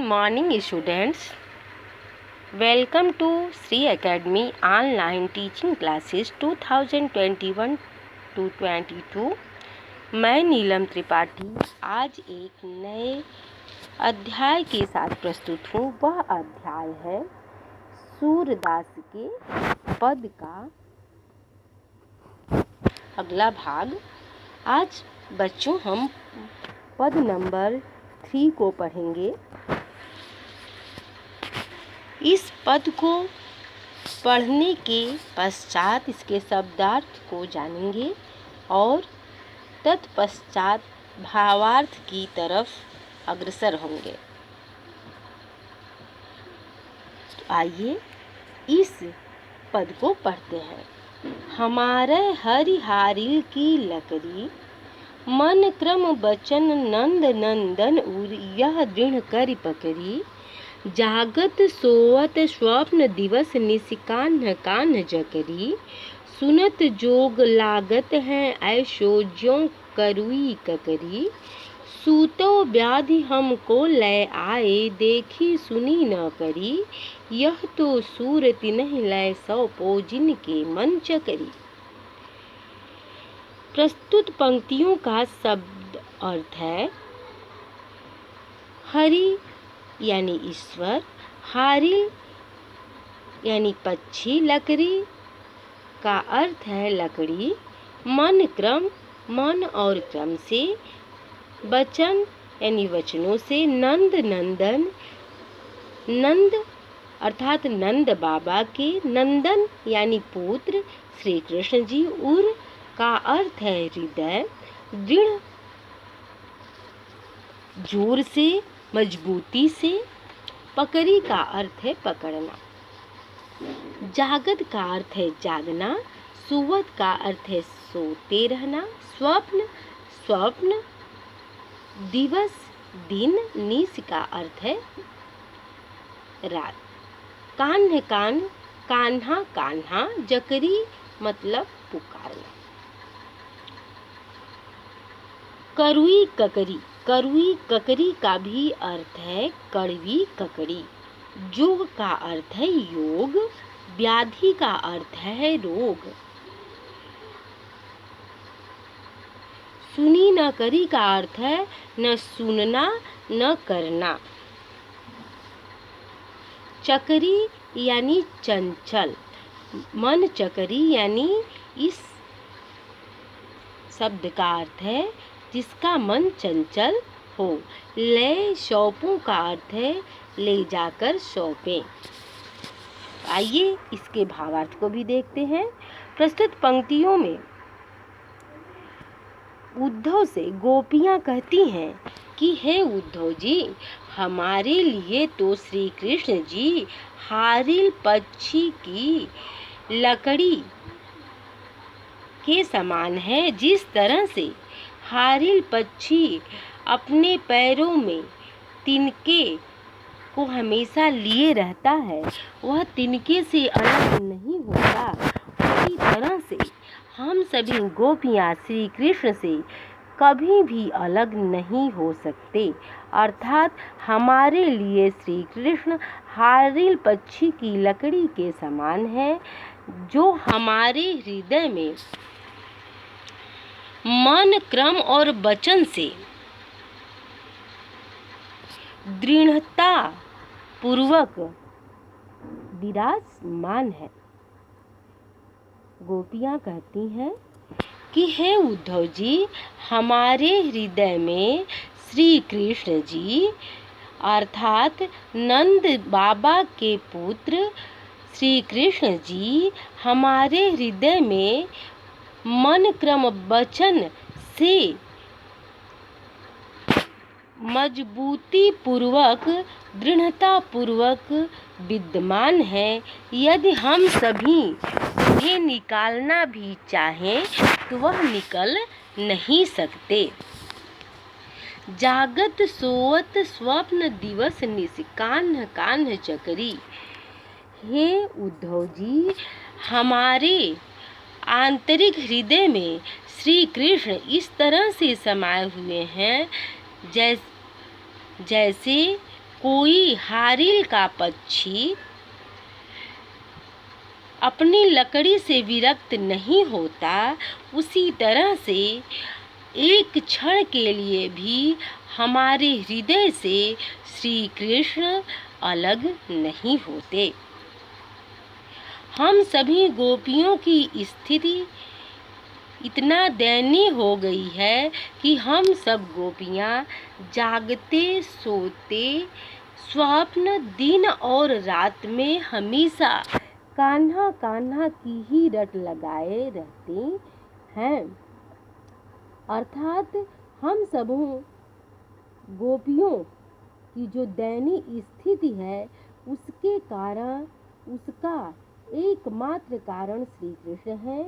morning students. Welcome to Sri Academy online teaching classes 2021-22। मैं नीलम त्रिपाठी आज एक नए अध्याय के साथ प्रस्तुत हूँ। वह अध्याय है सूरदास के पद का अगला भाग। आज बच्चों हम पद नंबर 3 को पढ़ेंगे। इस पद को पढ़ने के पश्चात इसके शब्दार्थ को जानेंगे और तत्पश्चात भावार्थ की तरफ अग्रसर होंगे। तो आइए इस पद को पढ़ते हैं। हमारे हरिहारिल की लकड़ी, मन क्रम बचन नंद नंदन उर, यह दृढ़ कर पकड़ी। जागत सोवत स्वप्न दिवस निशिकान्ह कान्ह जकरी। सुनत जोग लागत हैं ऐशो ज्यों करुई ककरी। सूतो व्याधि हमको लय आए, देखी सुनी न करी। यह तो सूरत नहीं लय सौ पोजिन के मन चकरी। प्रस्तुत पंक्तियों का शब्द अर्थ है हरि यानी ईश्वर, हारिल यानी पक्षी, लकड़ी का अर्थ है लकड़ी, मन क्रम मन और क्रम से, वचन यानी वचनों से, नंद नंदन नंद अर्थात नंद बाबा के, नंदन यानी पुत्र श्री कृष्ण जी, उर का अर्थ है हृदय, दृढ़ जोर से मजबूती से, पकड़ी का अर्थ है पकड़ना, जागत का अर्थ है जागना, सुवत का अर्थ है सोते रहना, स्वप्न स्वप्न, दिवस दिन, निश का अर्थ है रात, कान्ह कान कान्हा कान्हा, जकरी मतलब पुकारना। करुई ककरी, करुई ककरी का भी अर्थ है कड़वी ककड़ी। जोग का अर्थ है योग, व्याधि का अर्थ है रोग। सुनी न करी का अर्थ है न सुनना न करना। चकरी यानी चंचल, मन चकरी यानी इस शब्द का अर्थ है जिसका मन चंचल हो। ले सौंपों का अर्थ है ले जाकर सौंपें। आइए इसके भावार्थ को भी देखते हैं। प्रस्तुत पंक्तियों में उद्धव से गोपियां कहती हैं कि हे उद्धव जी, हमारे लिए तो श्री कृष्ण जी हारिल पक्षी की लकड़ी के समान है। जिस तरह से हारिल पक्षी अपने पैरों में तिनके को हमेशा लिए रहता है, वह तिनके से अलग नहीं होता, उसी तरह से हम सभी गोपियाँ श्री कृष्ण से कभी भी अलग नहीं हो सकते। अर्थात हमारे लिए श्री कृष्ण हारिल पक्षी की लकड़ी के समान है, जो हमारे हृदय में मन क्रम और वचन से दृढ़ता पूर्वक विराजमान है। गोपियां कहती हैं कि हे उद्धव जी, हमारे हृदय में श्री कृष्ण जी अर्थात नंद बाबा के पुत्र श्री कृष्ण जी हमारे हृदय में मन क्रम वचन से मजबूती पूर्वक दृढ़ता पूर्वक विद्यमान है। यदि हम सभी उन्हें निकालना भी चाहें तो वह निकल नहीं सकते। जागत सोवत स्वप्न दिवस निश, कान्ह कान्ह जकरी। हे उद्धव जी, हमारे आंतरिक हृदय में श्री कृष्ण इस तरह से समाये हुए हैं जैसे कोई हारिल का पक्षी अपनी लकड़ी से विरक्त नहीं होता, उसी तरह से एक क्षण के लिए भी हमारे हृदय से श्री कृष्ण अलग नहीं होते। हम सभी गोपियों की स्थिति इतना दयनीय हो गई है कि हम सब गोपियाँ जागते सोते स्वप्न दिन और रात में हमेशा कान्हा कान्हा की ही रट लगाए रहती हैं। अर्थात हम सबों गोपियों की जो दयनीय स्थिति है उसके कारण, उसका एकमात्र कारण श्री कृष्ण है।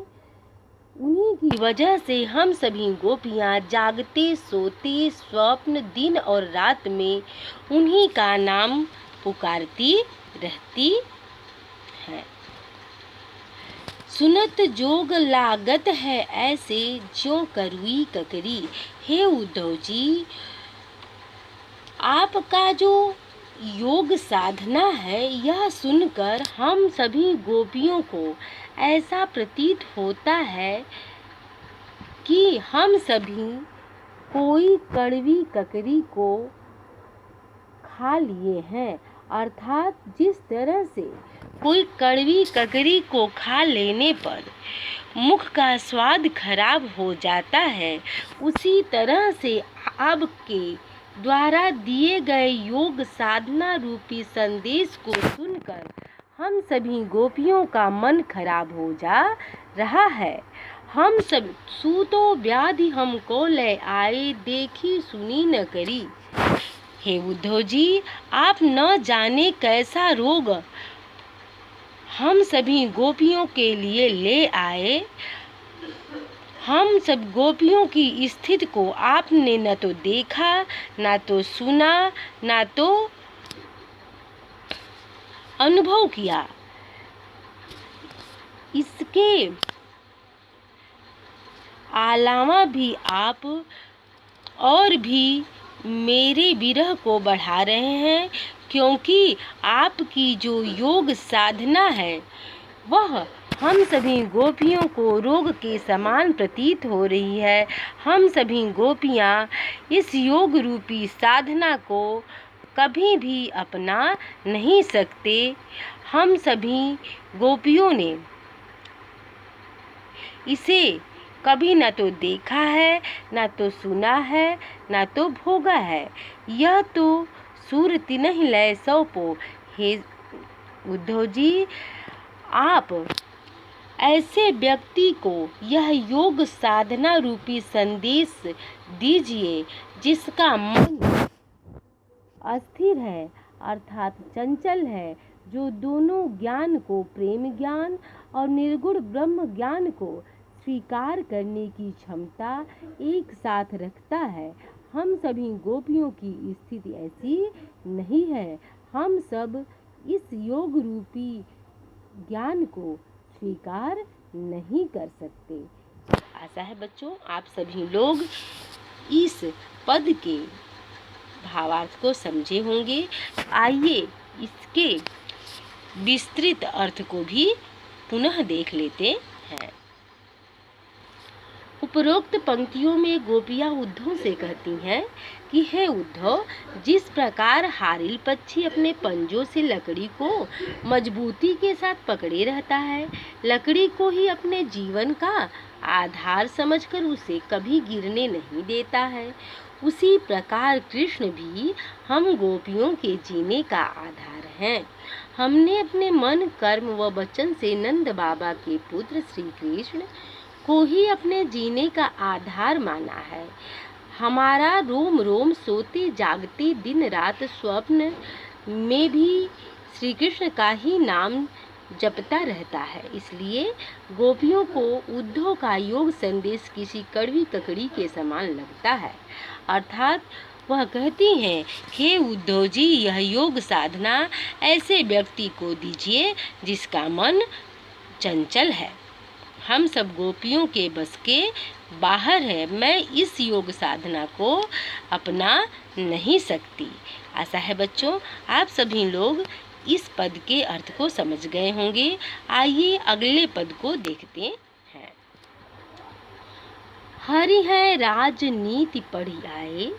उन्हीं की वजह से हम सभी गोपियाँ जागते सोते स्वप्न दिन और रात में उन्हीं का नाम पुकारती रहती हैं। सुनत जोग लागत है ऐसे ज्यों करुई ककरी। हे उद्धव जी, आपका जो योग साधना है यह सुनकर हम सभी गोपियों को ऐसा प्रतीत होता है कि हम सभी कोई कड़वी ककरी को खा लिए हैं। अर्थात जिस तरह से कोई कड़वी ककरी को खा लेने पर मुख का स्वाद खराब हो जाता है, उसी तरह से आपके द्वारा दिए गए योग साधना रूपी संदेश को सुनकर हम सभी गोपियों का मन खराब हो जा रहा है। हम सब सूतो व्याधि हमको ले आए, देखी सुनी न करी। हे उद्धव जी, आप न जाने कैसा रोग हम सभी गोपियों के लिए ले आए। हम सब गोपियों की स्थिति को आपने न तो देखा, न तो सुना, न तो अनुभव किया। इसके अलावा भी आप और भी मेरे विरह को बढ़ा रहे हैं, क्योंकि आपकी जो योग साधना है वह हम सभी गोपियों को रोग के समान प्रतीत हो रही है। हम सभी गोपियाँ इस योग रूपी साधना को कभी भी अपना नहीं सकते। हम सभी गोपियों ने इसे कभी न तो देखा है, न तो सुना है, न तो भोगा है। यह तो सूरति नहीं लय सौपो। हे उद्धव जी, आप ऐसे व्यक्ति को यह योग साधना रूपी संदेश दीजिए जिसका मन अस्थिर है, अर्थात चंचल है, जो दोनों ज्ञान को, प्रेम ज्ञान और निर्गुण ब्रह्म ज्ञान को स्वीकार करने की क्षमता एक साथ रखता है। हम सभी गोपियों की स्थिति ऐसी नहीं है। हम सब इस योग रूपी ज्ञान को स्वीकार नहीं कर सकते। आशा है बच्चों आप सभी लोग इस पद के भावार्थ को समझे होंगे। आइए इसके विस्तृत अर्थ को भी पुनः देख लेते हैं। उपरोक्त पंक्तियों में गोपियाँ उद्धव से कहती हैं कि हे उद्धव, जिस प्रकार हारिल पक्षी अपने पंजों से लकड़ी को मजबूती के साथ पकड़े रहता है, लकड़ी को ही अपने जीवन का आधार समझकर उसे कभी गिरने नहीं देता है, उसी प्रकार कृष्ण भी हम गोपियों के जीने का आधार हैं। हमने अपने मन, कर्म व वचन से नंद बाबा के पुत्र श्री कृष्ण को ही अपने जीने का आधार माना है। हमारा रोम रोम सोते जागते दिन रात स्वप्न में भी श्री कृष्ण का ही नाम जपता रहता है। इसलिए गोपियों को उद्धव का योग संदेश किसी कड़वी ककड़ी के समान लगता है। अर्थात वह कहती हैं, हे उद्धव जी, यह योग साधना ऐसे व्यक्ति को दीजिए जिसका मन चंचल है। हम सब गोपियों के बस के बाहर है। मैं इस योग साधना को अपना नहीं सकती। आशा है बच्चों आप सभी लोग इस पद के अर्थ को समझ गए होंगे। आइए अगले पद को देखते हैं। हरि है राजनीति पढ़ी आए,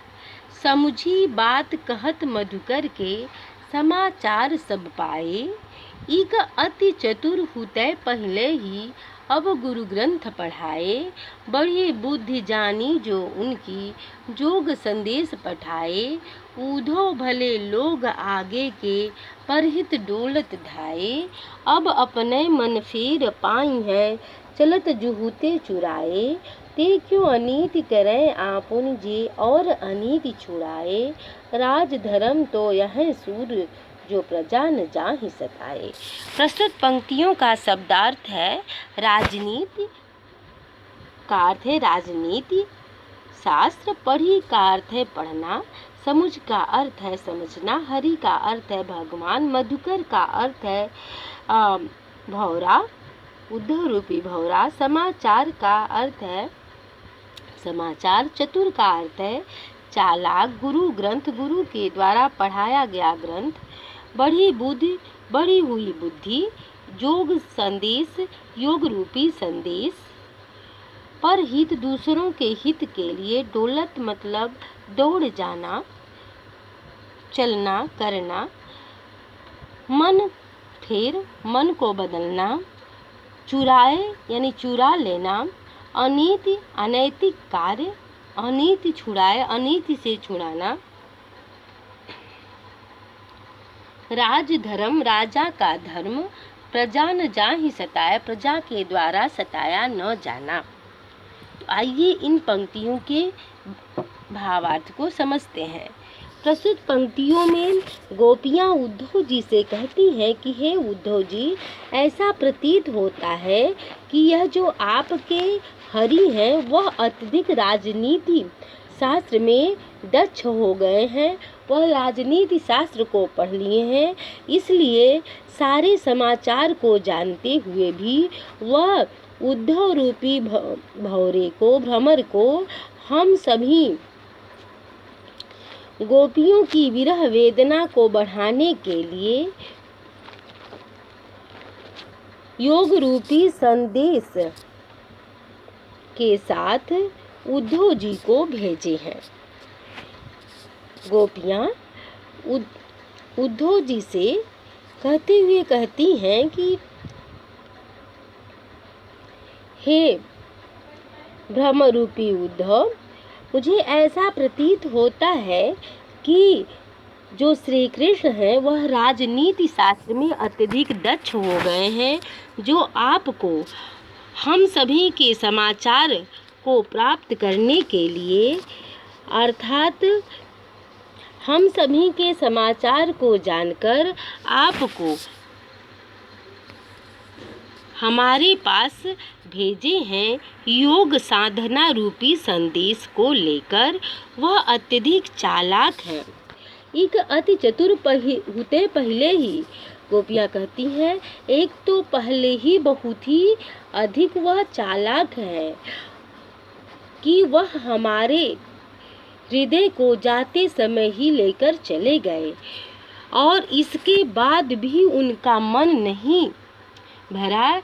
समुझी बात कहत मधुकर के, समाचार सब पाए। इक अति चतुर हुते पहले ही, अब गुरु ग्रंथ पढ़ाए। बड़ी बुद्धि जानी जो उनकी, जोग संदेश पठाए। ऊधो भले लोग आगे के, परहित डोलत ढाए। अब अपने मन फेर पाई है, चलत जुहूते चुराए। ते क्यों अनीति करें आपुन जे, और अनीति छुड़ाए। राज धर्म तो यह सूर, जो प्रजा न जाहि सताए। प्रस्तुत पंक्तियों का शब्दार्थ है राजनीति का अर्थ है राजनीति, शास्त्र पढ़ी का अर्थ है पढ़ना, समुझ का अर्थ है समझना, हरि का अर्थ है भगवान, मधुकर का अर्थ है भौरा, उद्धव रूपी भौरा। समाचार का अर्थ है समाचार, चतुर का अर्थ है चालाक, गुरु ग्रंथ गुरु के द्वारा पढ़ाया गया ग्रंथ, बढ़ी बुद्धि बढ़ी हुई बुद्धि, जोग संदेश योग रूपी संदेश, पर हित दूसरों के हित के लिए, डोलत मतलब दौड़ जाना चलना करना, मन फेर मन को बदलना, चुराए यानी चुरा लेना, अनीति अनैतिक कार्य, अनीति छुड़ाए अनीति से छुड़ाना, राज धर्म राजा का धर्म, प्रजा न जाहि सताया प्रजा के द्वारा सताया न जाना। तो आइए इन पंक्तियों के भावार्थ को समझते हैं। प्रस्तुत पंक्तियों में गोपियाँ उद्धव जी से कहती हैं कि हे उद्धव जी, ऐसा प्रतीत होता है कि यह जो आपके हरि हैं वह अत्यधिक राजनीति शास्त्र में दक्ष हो गए हैं, वह राजनीति शास्त्र को पढ़ लिए हैं, इसलिए सारे समाचार को जानते हुए भी वह उद्धव रूपी भौरे को भ्रमर को हम सभी गोपियों की विरह वेदना को बढ़ाने के लिए योग रूपी संदेश के साथ उद्धव जी को भेजे हैं। गोपियाँ उद्धव जी से कहते हुए कहती हैं कि हे ब्रह्मरूपी उद्धव, मुझे ऐसा प्रतीत होता है कि जो श्री कृष्ण हैं वह राजनीति शास्त्र में अत्यधिक दक्ष हो गए हैं, जो आपको हम सभी के समाचार को प्राप्त करने के लिए अर्थात हम सभी के समाचार को जानकर आपको हमारे पास भेजे हैं योग साधना रूपी संदेश को लेकर। वह अत्यधिक चालाक है, एक अति चतुर होते पहले ही। गोपियाँ कहती हैं एक तो पहले ही बहुत ही अधिक वह चालाक है कि वह हमारे हृदय को जाते समय ही लेकर चले गए, और इसके बाद भी उनका मन नहीं भरा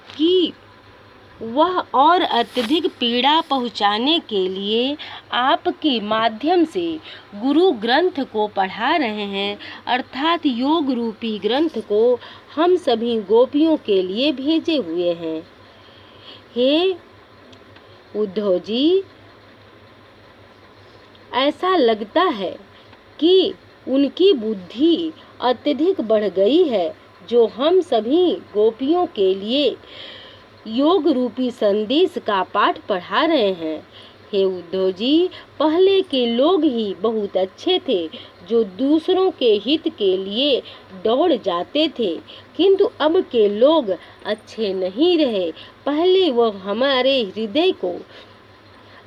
कि वह और अत्यधिक पीड़ा पहुँचाने के लिए आपके माध्यम से गुरु ग्रंथ को पढ़ा रहे हैं, अर्थात योग रूपी ग्रंथ को हम सभी गोपियों के लिए भेजे हुए हैं। हे उद्धव जी, ऐसा लगता है कि उनकी बुद्धि अत्यधिक बढ़ गई है, जो हम सभी गोपियों के लिए योग रूपी संदेश का पाठ पढ़ा रहे हैं। हे उद्धव जी, पहले के लोग ही बहुत अच्छे थे, जो दूसरों के हित के लिए दौड़ जाते थे, किंतु अब के लोग अच्छे नहीं रहे। पहले वह हमारे हृदय को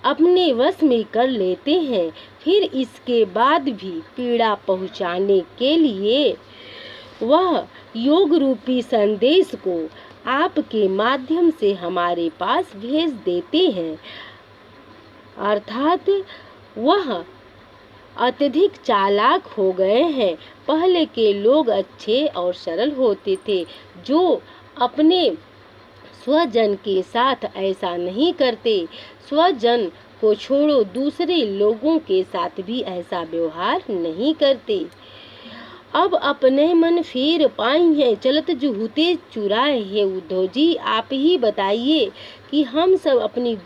अपने वश में कर लेते हैं, फिर इसके बाद भी पीड़ा पहुँचाने के लिए वह योग रूपी संदेश को आपके माध्यम से हमारे पास भेज देते हैं, अर्थात वह अत्यधिक चालाक हो गए हैं। पहले के लोग अच्छे और सरल होते थे, जो अपने स्वजन के साथ ऐसा नहीं करते। स्वजन को छोड़ो, दूसरे लोगों के साथ भी ऐसा व्यवहार नहीं करते। अब अपने मन फेर पाई है, चलत जुहुते चुराए। हे उद्धव जी, आप ही बताइए कि हम सभी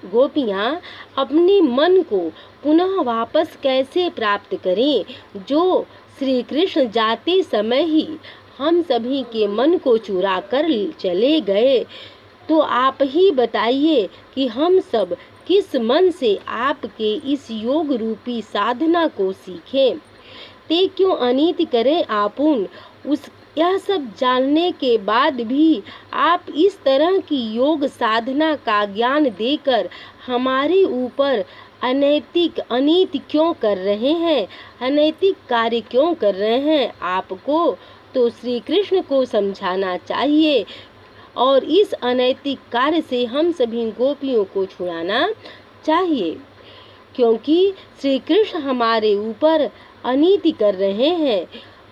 गोपियाँ अपने मन को पुनः वापस कैसे प्राप्त करें, जो श्री कृष्ण जाते समय ही हम सभी के मन को चुरा कर चले गए। तो आप ही बताइए कि हम सब किस मन से आपके इस योग रूपी साधना को सीखें। ते क्यों अनिति करें आपुन। यह सब जानने के बाद भी आप इस तरह की योग साधना का ज्ञान देकर हमारे ऊपर अनैतिक क्यों कर रहे हैं, अनैतिक कार्य क्यों कर रहे हैं। आपको तो श्री कृष्ण को समझाना चाहिए और इस अनैतिक कार्य से हम सभी गोपियों को छुड़ाना चाहिए, क्योंकि श्री कृष्ण हमारे ऊपर अनीति कर रहे हैं।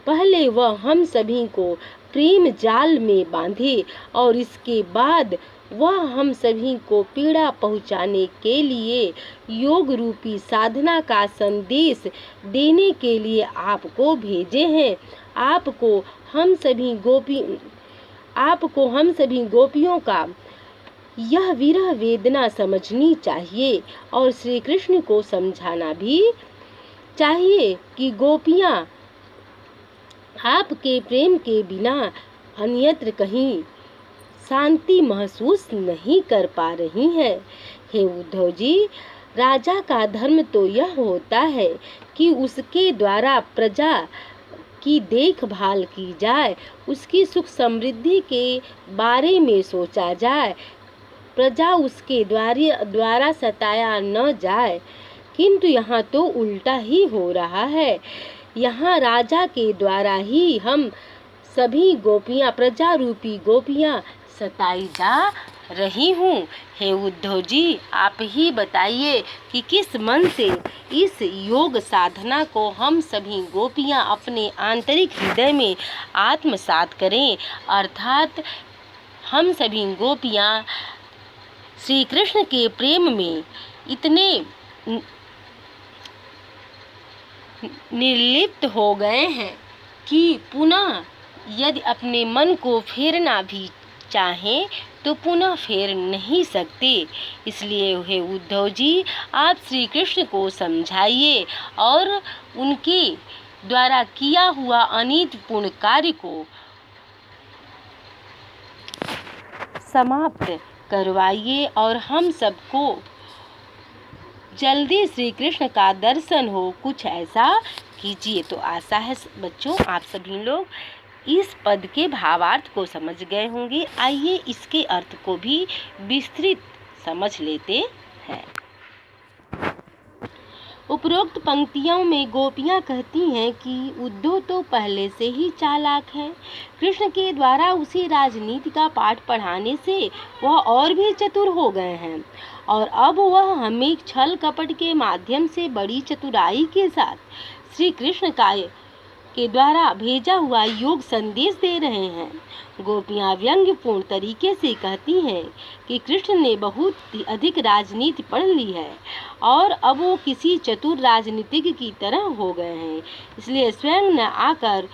पहले वह हम सभी को प्रेम जाल में बांधे और इसके बाद वह हम सभी को पीड़ा पहुंचाने के लिए योग रूपी साधना का संदेश देने के लिए आपको भेजे हैं। आपको हम सभी गोपियों का यह विरह वेदना समझनी चाहिए और श्री कृष्ण को समझाना भी चाहिए कि गोपियाँ आपके प्रेम के बिना अन्यत्र कहीं शांति महसूस नहीं कर पा रही हैं। हे उद्धव जी, राजा का धर्म तो यह होता है कि उसके द्वारा प्रजा की देखभाल की जाए, उसकी सुख समृद्धि के बारे में सोचा जाए, प्रजा उसके द्वारा सताया न जाए। किंतु यहाँ तो उल्टा ही हो रहा है। यहाँ राजा के द्वारा ही हम सभी गोपियाँ, प्रजा रूपी गोपियाँ सताई जा रही हूँ। हे उद्धव जी, आप ही बताइए कि किस मन से इस योग साधना को हम सभी गोपियाँ अपने आंतरिक हृदय में आत्मसात करें, अर्थात हम सभी गोपियाँ श्री कृष्ण के प्रेम में इतने निर्लिप्त हो गए हैं कि पुनः यदि अपने मन को फेरना भी चाहें तो पुनः फेर नहीं सकते। इसलिए हे उद्धव जी, आप श्री कृष्ण को समझाइए और उनके द्वारा किया हुआ अनीतिपूर्ण कार्य को समाप्त करवाइए और हम सबको जल्दी श्री कृष्ण का दर्शन हो, कुछ ऐसा कीजिए। तो आशा है बच्चों आप सभी लोग इस पद के भावार्थ को समझ गए होंगे। आइए इसके अर्थ को भी विस्तृत समझ लेते हैं। उपरोक्त पंक्तियों में गोपियाँ कहती हैं कि उद्धव तो पहले से ही चालाक है। कृष्ण के द्वारा उसे राजनीति का पाठ पढ़ाने से वह और भी चतुर हो गए हैं और अब वह हमें छल कपट के माध्यम से बड़ी चतुराई के साथ श्री कृष्ण के द्वारा भेजा हुआ योग संदेश दे रहे हैं। गोपियाँ व्यंग्यपूर्ण तरीके से कहती हैं कि कृष्ण ने बहुत ही अधिक राजनीति पढ़ ली है और अब वो किसी चतुर राजनीतिज्ञ की तरह हो गए हैं, इसलिए स्वयं न आकर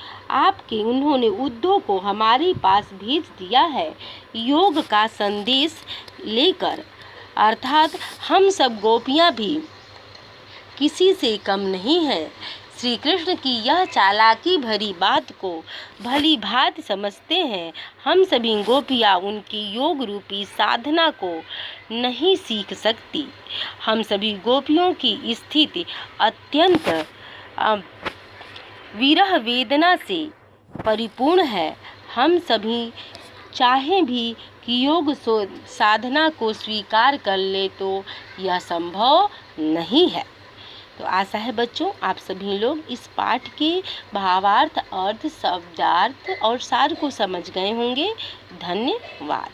उन्होंने उद्धव को हमारे पास भेज दिया है योग का संदेश लेकर। अर्थात हम सब गोपियाँ भी किसी से कम नहीं है। श्री कृष्ण की यह चालाकी भरी बात को भली भांति समझते हैं। हम सभी गोपियाँ उनकी योग रूपी साधना को नहीं सीख सकती। हम सभी गोपियों की स्थिति अत्यंत विरह वेदना से परिपूर्ण है। हम सभी चाहें भी कि योग साधना को स्वीकार कर ले तो यह संभव नहीं है। तो आशा है बच्चों आप सभी लोग इस पाठ के भावार्थ, अर्थ, शब्दार्थ और सार को समझ गए होंगे। धन्यवाद।